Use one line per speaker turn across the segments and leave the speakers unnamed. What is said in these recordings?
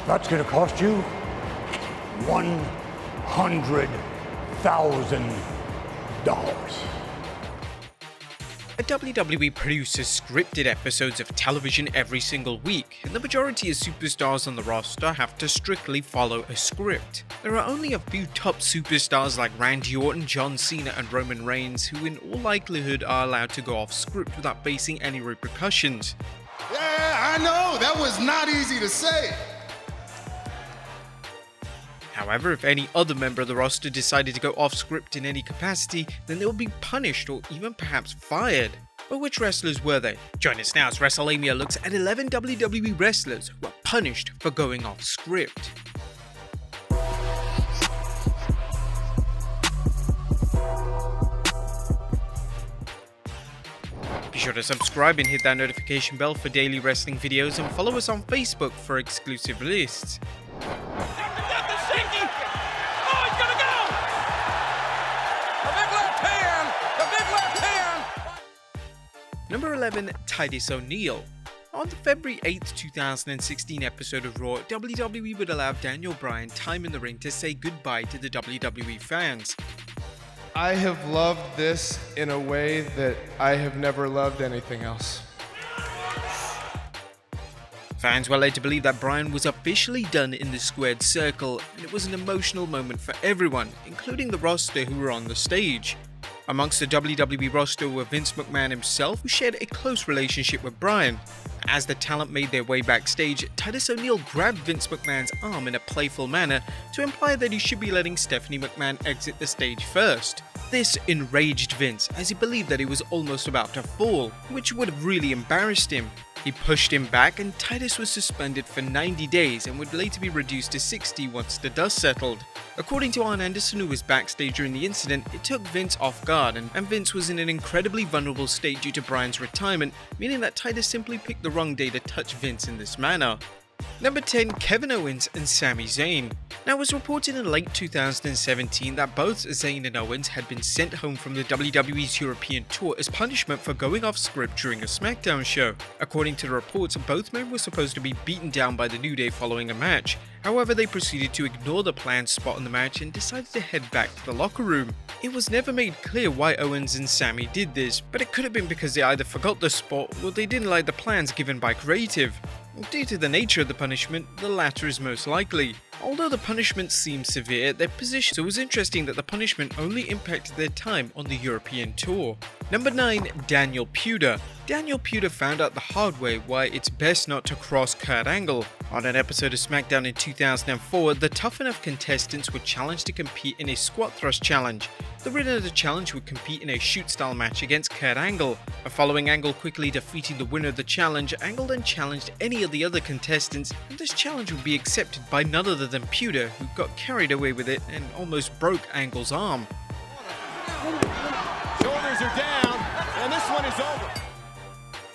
That's gonna cost you $100,000.
A WWE produces scripted episodes of television every single week, and the majority of superstars on the roster have to strictly follow a script. There are only a few top superstars like Randy Orton, John Cena, and Roman Reigns who in all likelihood are allowed to go off script without facing any repercussions.
Yeah, I know, that was not easy to say.
However, if any other member of the roster decided to go off script in any capacity, then they would be punished or even perhaps fired. But which wrestlers were they? Join us now as Wrestlelamia looks at 11 WWE wrestlers who were punished for going off script. Be sure to subscribe and hit that notification bell for daily wrestling videos, and follow us on Facebook for exclusive lists. Number 11, Titus O'Neil. On the February 8, 2016 episode of Raw, WWE would allow Daniel Bryan time in the ring to say goodbye to the WWE fans.
I have loved this in a way that I have never loved anything else.
Fans were led to believe that Bryan was officially done in the squared circle, and it was an emotional moment for everyone, including the roster who were on the stage. Amongst the WWE roster were Vince McMahon himself, who shared a close relationship with Bryan. As the talent made their way backstage, Titus O'Neil grabbed Vince McMahon's arm in a playful manner to imply that he should be letting Stephanie McMahon exit the stage first. This enraged Vince, as he believed that he was almost about to fall, which would have really embarrassed him. He pushed him back, and Titus was suspended for 90 days and would later be reduced to 60 once the dust settled. According to Arn Anderson, who was backstage during the incident, it took Vince off guard, and Vince was in an incredibly vulnerable state due to Bryan's retirement, meaning that Titus simply picked the wrong day to touch Vince in this manner. Number 10, Kevin Owens and Sami Zayn. Now, it was reported in late 2017 that both Zayn and Owens had been sent home from the WWE's European tour as punishment for going off script during a SmackDown show. According to the reports, both men were supposed to be beaten down by the New Day following a match. However, they proceeded to ignore the planned spot in the match and decided to head back to the locker room. It was never made clear why Owens and Sami did this, but it could have been because they either forgot the spot or they didn't like the plans given by creative. Due to the nature of the punishment, the latter is most likely. Although the punishment seemed severe, their position, so it was interesting that the punishment only impacted their time on the European tour. Number 9, Daniel Puder. Daniel Puder found out the hard way why it's best not to cross Kurt Angle. On an episode of SmackDown in 2004, the Tough Enough contestants were challenged to compete in a squat thrust challenge. The winner of the challenge would compete in a shoot-style match against Kurt Angle. Following Angle quickly defeating the winner of the challenge, Angle then challenged any of the other contestants, and this challenge would be accepted by none other than Puder, who got carried away with it and almost broke Angle's arm.
Shoulders are down, and this one is over.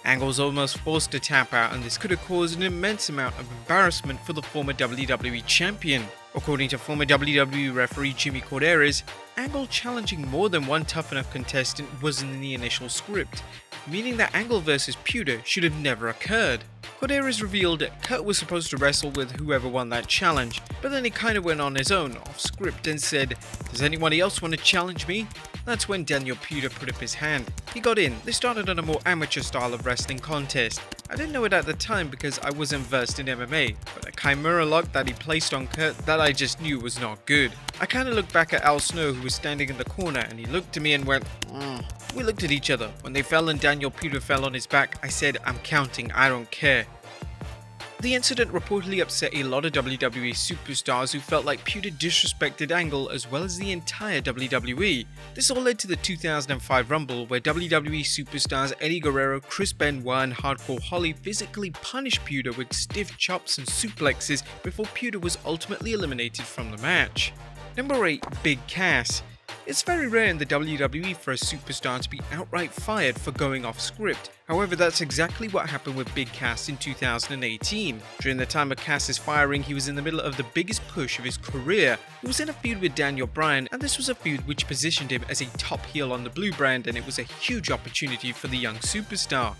Angle was almost forced to tap out, and this could have caused an immense amount of embarrassment for the former WWE champion. According to former WWE referee Jimmy Corderas, Angle challenging more than one Tough Enough contestant wasn't in the initial script, meaning that Angle vs Puder should have never occurred. Corderas revealed that Kurt was supposed to wrestle with whoever won that challenge, but then he kinda went on his own, off script, and said, "Does anybody else want to challenge me?" That's when Daniel Puder put up his hand. He got in. They started on a more amateur style of wrestling contest. I didn't know it at the time because I wasn't versed in MMA, but a Chimera lock that he placed on Kurt that I just knew was not good. I kinda looked back at Al Snow, who was standing in the corner, and he looked at me and went, We looked at each other. When they fell and Daniel Puder fell on his back, I said, "I'm counting, I don't care." The incident reportedly upset a lot of WWE superstars who felt like Puder disrespected Angle as well as the entire WWE. This all led to the 2005 Rumble, where WWE superstars Eddie Guerrero, Chris Benoit, and Hardcore Holly physically punished Puder with stiff chops and suplexes before Puder was ultimately eliminated from the match. Number 8, Big Cass. It's very rare in the WWE for a superstar to be outright fired for going off script. However, that's exactly what happened with Big Cass in 2018. During the time of Cass's firing, he was in the middle of the biggest push of his career. He was in a feud with Daniel Bryan, and this was a feud which positioned him as a top heel on the Blue brand, and it was a huge opportunity for the young superstar.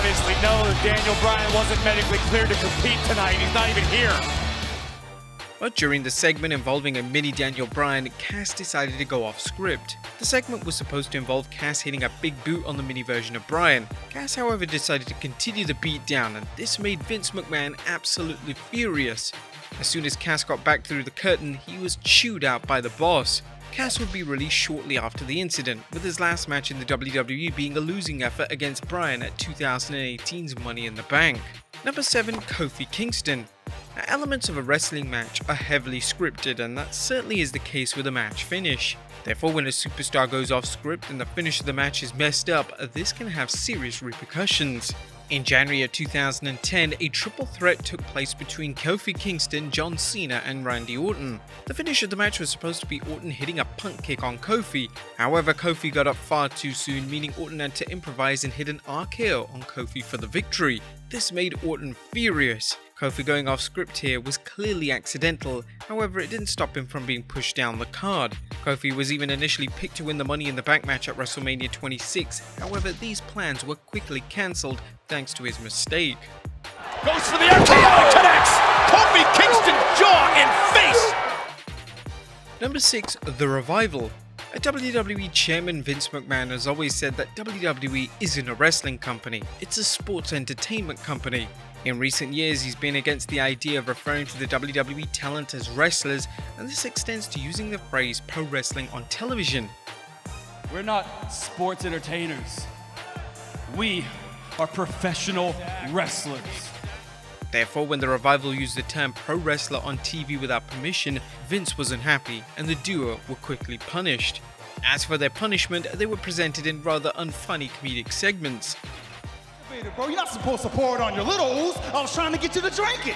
We obviously know that Daniel Bryan wasn't medically cleared to compete tonight. He's not even here.
But during the segment involving a mini Daniel Bryan, Cass decided to go off script. The segment was supposed to involve Cass hitting a big boot on the mini version of Bryan. Cass, however, decided to continue the beat down, and this made Vince McMahon absolutely furious. As soon as Cass got back through the curtain, he was chewed out by the boss. Cass would be released shortly after the incident, with his last match in the WWE being a losing effort against Bryan at 2018's Money in the Bank. Number 7. Kofi Kingston. Now, elements of a wrestling match are heavily scripted, and that certainly is the case with a match finish. Therefore, when a superstar goes off script and the finish of the match is messed up, this can have serious repercussions. In January of 2010, a triple threat took place between Kofi Kingston, John Cena, and Randy Orton. The finish of the match was supposed to be Orton hitting a punt kick on Kofi. However, Kofi got up far too soon, meaning Orton had to improvise and hit an RKO on Kofi for the victory. This made Orton furious. Kofi going off script here was clearly accidental, however it didn't stop him from being pushed down the card. Kofi was even initially picked to win the Money in the Bank match at Wrestlemania 26, however these plans were quickly cancelled thanks to his mistake.
Goes for the RKO and connects. Kofi Kingston jaw and face.
Number 6. The Revival. A WWE chairman, Vince McMahon, has always said that WWE isn't a wrestling company, it's a sports entertainment company. In recent years, he's been against the idea of referring to the WWE talent as wrestlers, and this extends to using the phrase pro wrestling on television.
We're not sports entertainers. We are professional wrestlers.
Therefore, when the Revival used the term pro wrestler on TV without permission, Vince wasn't happy, and the duo were quickly punished. As for their punishment, they were presented in rather unfunny comedic segments.
Bro, you're not supposed to pour it on your little ooze. I was trying to get you to drink it.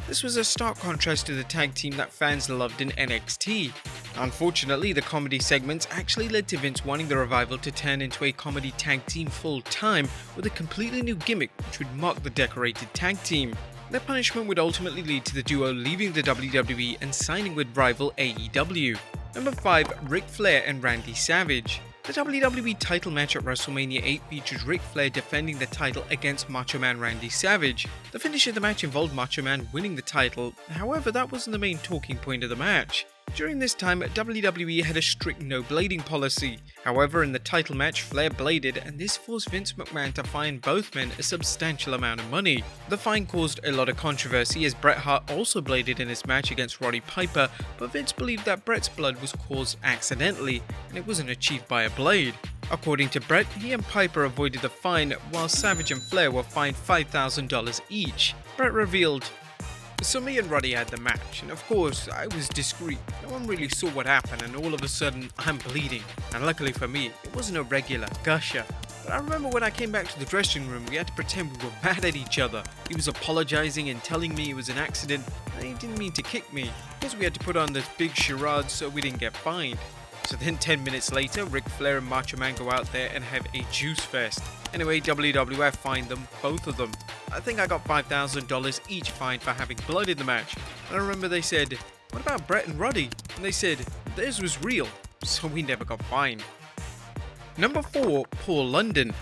This was a stark contrast to the tag team that fans loved in NXT. Unfortunately, the comedy segments actually led to Vince wanting the Revival to turn into a comedy tag team full time with a completely new gimmick which would mock the decorated tag team. Their punishment would ultimately lead to the duo leaving the WWE and signing with rival AEW. Number 5. Ric Flair and Randy Savage. The WWE title match at WrestleMania 8 features Ric Flair defending the title against Macho Man Randy Savage. The finish of the match involved Macho Man winning the title, however that wasn't the main talking point of the match. During this time, WWE had a strict no blading policy. However, in the title match, Flair bladed, and this forced Vince McMahon to fine both men a substantial amount of money. The fine caused a lot of controversy as Bret Hart also bladed in his match against Roddy Piper, but Vince believed that Bret's blood was caused accidentally, and it wasn't achieved by a blade. According to Bret, he and Piper avoided the fine, while Savage and Flair were fined $5,000 each. Bret revealed, "So me and Roddy had the match, and of course, I was discreet. No one really saw what happened, and all of a sudden, I'm bleeding. And luckily for me, it wasn't a regular gusher. But I remember when I came back to the dressing room, we had to pretend we were mad at each other. He was apologizing and telling me it was an accident, and he didn't mean to kick me. Because we had to put on this big charade so we didn't get fined." So then 10 minutes later, Ric Flair and Macho Man go out there and have a juice fest. Anyway, WWF fined them, both of them. I think I got $5,000 each fined for having blood in the match. And I remember they said, "What about Bret and Roddy?" And they said, "Theirs was real, so we never got fined." Number 4. Paul London.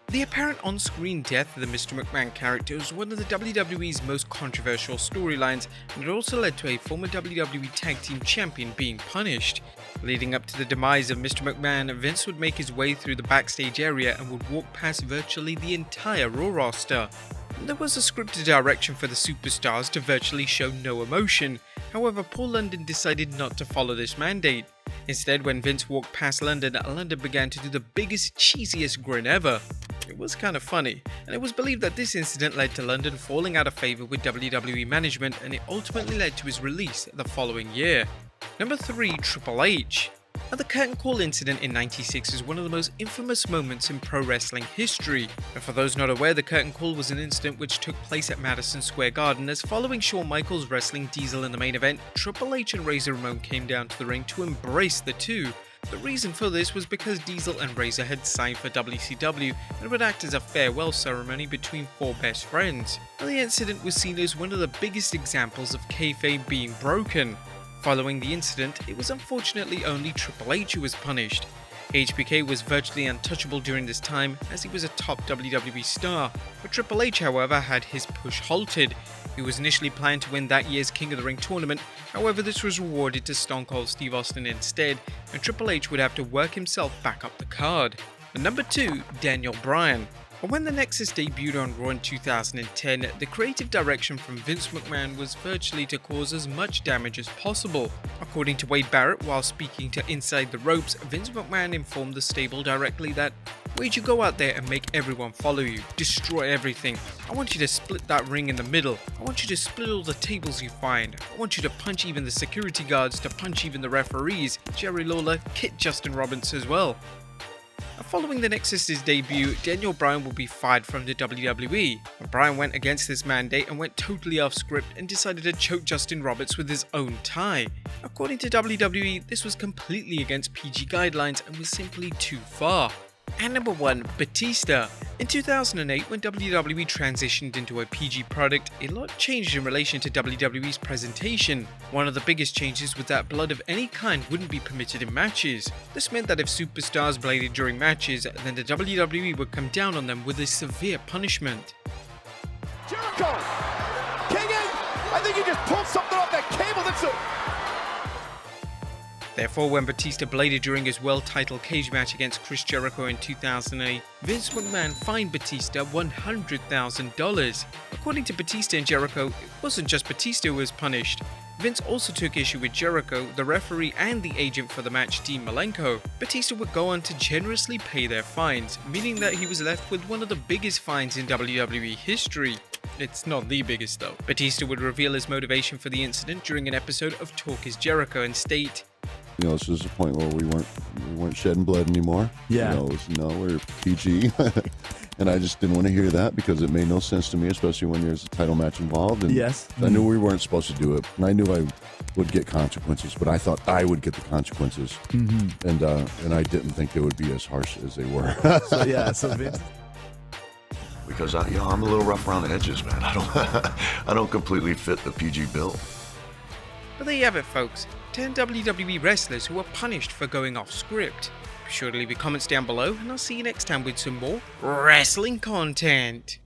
The apparent on-screen death of the Mr. McMahon character was one of the WWE's most controversial storylines, and it also led to a former WWE Tag Team Champion being punished. Leading up to the demise of Mr. McMahon, Vince would make his way through the backstage area and would walk past virtually the entire Raw roster. There was a scripted direction for the Superstars to virtually show no emotion, however Paul London decided not to follow this mandate. Instead, when Vince walked past London began to do the biggest, cheesiest grin ever. It was kind of funny, and it was believed that this incident led to London falling out of favour with WWE management, and it ultimately led to his release the following year. Number 3. Triple H. Now, the curtain call incident in '96 is one of the most infamous moments in pro wrestling history. And for those not aware, the curtain call was an incident which took place at Madison Square Garden, as following Shawn Michaels wrestling Diesel in the main event, Triple H and Razor Ramon came down to the ring to embrace the two. The reason for this was because Diesel and Razor had signed for WCW and would act as a farewell ceremony between four best friends. And the incident was seen as one of the biggest examples of kayfabe being broken. Following the incident, it was unfortunately only Triple H who was punished. HBK was virtually untouchable during this time as he was a top WWE star, but Triple H however had his push halted. He was initially planned to win that year's King of the Ring tournament, however this was rewarded to Stone Cold Steve Austin instead, and Triple H would have to work himself back up the card. And number 2, Daniel Bryan. But when the Nexus debuted on Raw in 2010, the creative direction from Vince McMahon was virtually to cause as much damage as possible. According to Wade Barrett, while speaking to Inside the Ropes, Vince McMahon informed the stable directly that, "Wade, you go out there and make everyone follow you, destroy everything. I want you to split that ring in the middle. I want you to split all the tables you find. I want you to punch even the security guards, to punch even the referees, Jerry Lawler, Kit Justin Roberts as well." Following the Nexus's debut, Daniel Bryan will be fired from the WWE. But Bryan went against this mandate and went totally off script and decided to choke Justin Roberts with his own tie. According to WWE, this was completely against PG guidelines and was simply too far. And number 1, Batista. In 2008, when WWE transitioned into a PG product, a lot changed in relation to WWE's presentation. One of the biggest changes was that blood of any kind wouldn't be permitted in matches. This meant that if superstars bladed during matches, then the WWE would come down on them with a severe punishment.
Jericho! King A! I think he just pulled something off that cable. That's a...
Therefore, when Batista bladed during his world title cage match against Chris Jericho in 2008, Vince McMahon fined Batista $100,000. According to Batista and Jericho, it wasn't just Batista who was punished. Vince also took issue with Jericho, the referee and the agent for the match, Dean Malenko. Batista would go on to generously pay their fines, meaning that he was left with one of the biggest fines in WWE history. It's not the biggest though. Batista would reveal his motivation for the incident during an episode of Talk is Jericho and state,
"You know, this was a point where we weren't shedding blood anymore.
Yeah.
You know, we're PG." And I just didn't want to hear that because it made no sense to me, especially when there's a title match involved. And
yes.
I knew we weren't supposed to do it. And I knew I would get consequences, but I thought I would get the consequences. Mm-hmm. And I didn't think they would be as harsh as they were.
So Vince.
Because I'm a little rough around the edges, man. I don't completely fit the PG bill.
But there you have it, folks. 10 WWE wrestlers who were punished for going off script. Be sure to leave your comments down below, and I'll see you next time with some more wrestling content.